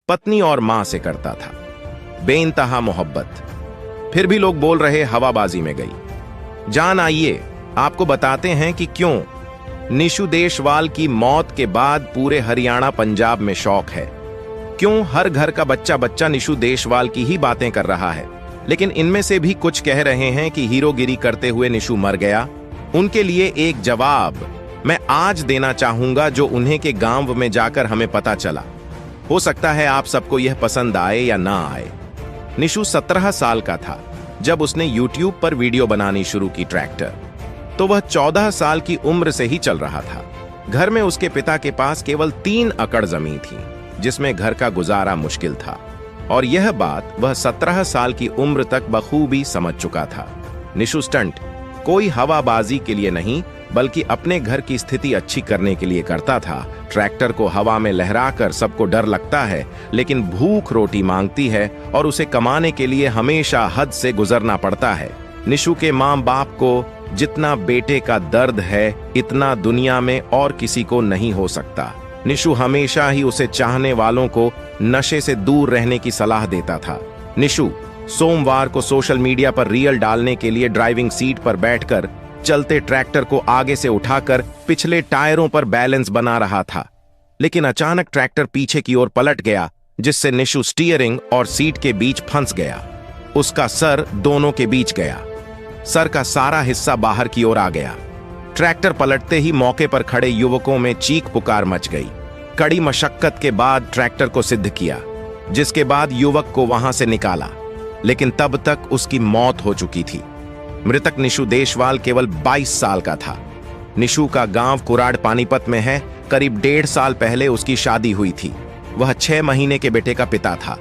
पत्नी और मां से करता था, बेइंतहा मोहब्बत। फिर भी लोग बोल रहे हवाबाजी में गई। जान आइए आपको बताते हैं कि क्यों निशु देशवाल की मौत के बाद पूरे हरियाणा पंजाब में शौक है। क्यों हर घर का बच्चा बच्चा निशु देशवाल की ही बातें कर रहा है। लेकिन इनमें से भी कुछ कह रहे हैं कि हीरोगिरी करते हुए निशु मर गया। उनके लिए एक जवाब मैं आज देना चाहूंगा जो उन्हें के गांव में जाकर हमें पता चला। हो सकता है आप सबको यह पसंद आए या ना आए। निशु 17 साल का था जब उसने YouTube पर वीडियो बनानी शुरू की ट्रैक्टर। तो वह 14 साल की उम्र से ही चल रहा था। घर में उसके पिता के पास केवल 3 एकड़ जमीन थी जिसमें घर का गुजारा मुश्किल था, और यह बात वह 17 साल की उम्र तक बखूबी समझ चुका था। निशु स्टंट कोई हवाबाजी के लिए नहीं बल्कि अपने घर की स्थिति अच्छी करने के लिए करता था। ट्रैक्टर को हवा में लहराकर सबको डर लगता है, लेकिन भूख रोटी मांगती है और उसे कमाने के लिए हमेशा हद से गुजरना पड़ता है। निशु के मां बाप को जितना बेटे का दर्द है इतना दुनिया में और किसी को नहीं हो सकता। निशु हमेशा ही उसे चाहने वालों को नशे से दूर रहने की सलाह देता था। निशु सोमवार को सोशल मीडिया पर रील डालने के लिए ड्राइविंग सीट पर बैठकर चलते ट्रैक्टर को आगे से उठाकर पिछले टायरों पर बैलेंस बना रहा था, लेकिन अचानक ट्रैक्टर पीछे की ओर पलट गया जिससे निशु स्टीयरिंग और सीट के बीच फंस गया। उसका सर दोनों के बीच गया। सर का सारा हिस्सा बाहर की ओर आ गया। ट्रैक्टर पलटते ही मौके पर खड़े युवकों में चीख पुकार मच गई। कड़ी मशक्कत के बाद ट्रैक्टर को सिद्ध किया, जिसके बाद युवक को वहां से निकाला, लेकिन तब तक उसकी मौत हो चुकी थी। मृतक निशु देशवाल केवल 22 साल का था। निशु का गांव कुराड़ पानीपत में है। करीब 1.5 साल पहले उसकी शादी हुई थी। वह 6 महीने के बेटे का पिता था।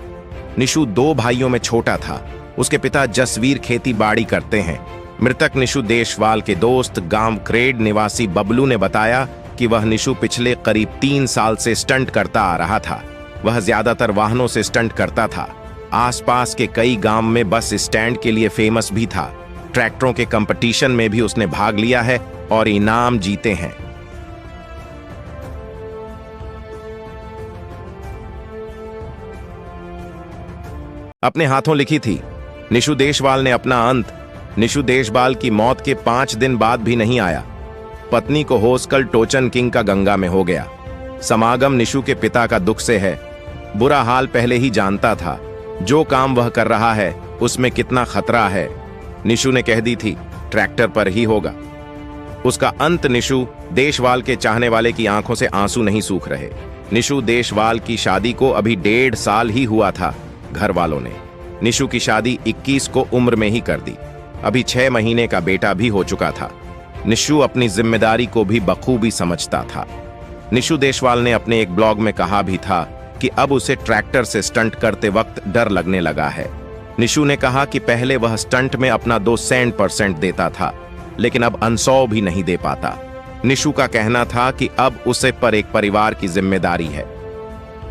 निशु 2 भाइयों में छोटा था। उसके पिता जसवीर खेती बाड़ी करते हैं। मृतक निशु देशवाल के दोस्त गांव क्रेड निवासी बबलू ने बताया कि वह निशु पिछले करीब 3 साल से स्टंट करता आ रहा था। वह ज्यादातर वाहनों से स्टंट करता था। आसपास के कई गांव में बस स्टैंड के लिए फेमस भी था। ट्रैक्टरों के कंपटीशन में भी उसने भाग लिया है और इनाम जीते हैं। अपने हाथों लिखी थी। निशु देशवाल ने अपना अंत निशु देशवाल की मौत के 5 दिन बाद भी नहीं आया। पत्नी को होस्कल टोचन किंग का गंगा में हो गया। समागम निशु के पिता का दुख से है। बुरा हाल पहले ही जानता था। जो काम वह कर रहा है उसमें कितना खतरा है। निशु ने कह दी थी ट्रैक्टर पर ही होगा। उसका अंत निशु देशवाल के चाहने वाले की आंखों से आंसू नहीं सूख रहे। निशु देशवाल की शादी को अभी 1.5 साल ही हुआ था। घर वालों ने निशु की शादी 21 को उम्र में ही कर दी। अभी 6 महीने का बेटा भी हो चुका था। निशु अपनी जिम्मेदारी को भी बखूबी समझता था। निशु देशवाल ने अपने एक ब्लॉग में कहा भी था कि अब उसे ट्रैक्टर से स्टंट करते वक्त डर लगने लगा है। निशु ने कहा कि पहले वह स्टंट में अपना 200% देता था, लेकिन अब 100 भी नहीं दे पाता। निशु का कहना था कि अब उसे पर एक परिवार की जिम्मेदारी है।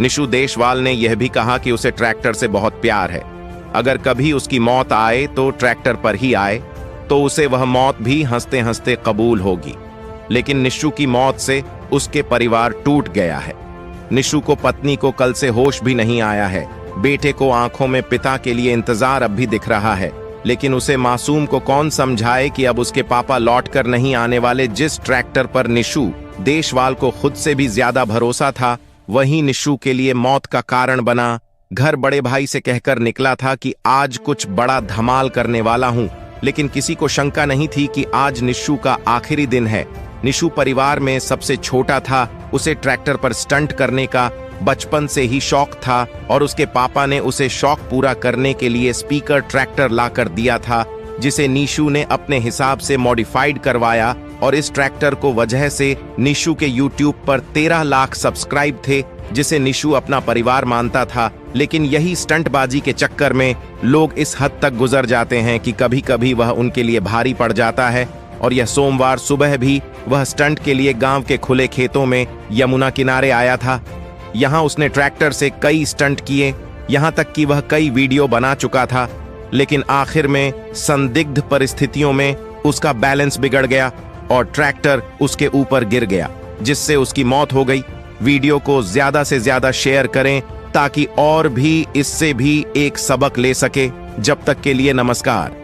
निशु देशवाल ने यह भी कहा कि उसे ट्रैक्टर से बहुत प्यार है। अगर कभी उसकी मौत आए तो ट्रैक्टर पर ही आए, तो उसे वह मौत भी हंसते हंसते कबूल होगी। लेकिन निशु की मौत से उसके परिवार टूट गया है। निशु को पत्नी को कल से होश भी नहीं आया है। बेटे को आंखों में पिता के लिए इंतजार अब भी दिख रहा है, लेकिन उसे मासूम को कौन समझाए कि अब उसके पापा लौट कर नहीं आने वाले। जिस ट्रैक्टर पर निशु देशवाल को खुद से भी ज्यादा भरोसा था, वही निशु के लिए मौत का कारण बना। घर बड़े भाई से कहकर निकला था कि आज कुछ बड़ा धमाल करने वाला हूं, लेकिन किसी को शंका नहीं थी कि आज निशु का आखिरी दिन है। निशु परिवार में सबसे छोटा था। उसे ट्रैक्टर पर स्टंट करने का बचपन से ही शौक था और उसके पापा ने उसे शौक पूरा करने के लिए स्पीकर ट्रैक्टर लाकर दिया था, जिसे निशु ने अपने हिसाब से मॉडिफाइड करवाया। और इस ट्रैक्टर को वजह से निशु के YouTube पर 13 लाख सब्सक्राइब थे, जिसे निशु अपना परिवार मानता था। लेकिन यही स्टंटबाजी के चक्कर में लोग इस हद तक गुजर जाते हैं कि कभी कभी वह उनके लिए भारी पड़ जाता है। और यह सोमवार सुबह भी वह स्टंट के लिए गांव के खुले खेतों में यमुना किनारे आया था। यहां उसने ट्रैक्टर से कई स्टंट किए, यहां तक कि वह कई वीडियो बना चुका था। लेकिन आखिर में संदिग्ध परिस्थितियों में उसका बैलेंस बिगड़ गया और ट्रैक्टर उसके ऊपर गिर गया, जिससे उसकी मौत हो गई। वीडियो को ज्यादा से ज्यादा शेयर करें ताकि और भी इससे भी एक सबक ले सके। जब तक के लिए नमस्कार।